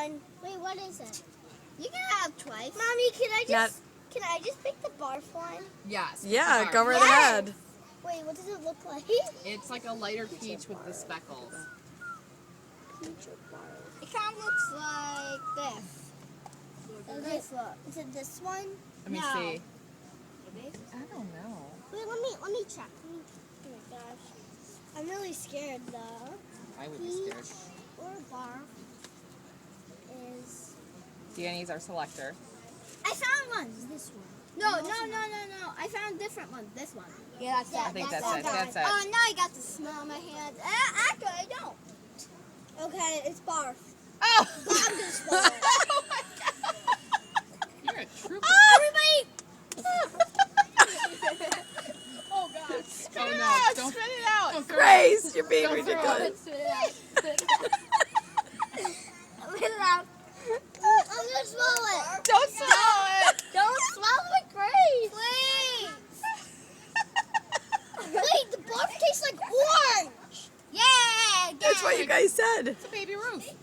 one. Wait, what is it? You can have twice. Mommy, can I just pick the barf one? Yes. Yeah, it's go a right bar. ahead. Wait, what does it look like? It's like a lighter peach with the speckles. Peach or barf? It kind of looks like this. Is it this one? Let me No. see. Maybe? I don't know. Wait, let me check. Oh my gosh. I'm really scared though. I would be scared. Or barf is... Danny's our selector. I found one. this one. No. I found a different one. This one. Yeah, that's I think that's it. That's it. Oh, now I got the smell on my hands. Actually, I don't. Okay, it's barf. Oh! I'm gonna swallow it. Oh my god! You're a trooper. Everybody! Oh god. Spit Oh it no. out, Don't spit it out. don't throw Grace, you're being Don't throw ridiculous. Spit it out. Spit it out. I'm gonna swallow it. Don't swallow it. Don't swallow it, Grace. Please. Wait, the barf tastes like orange. Yeah. That's what you guys said. It's a baby Ruth.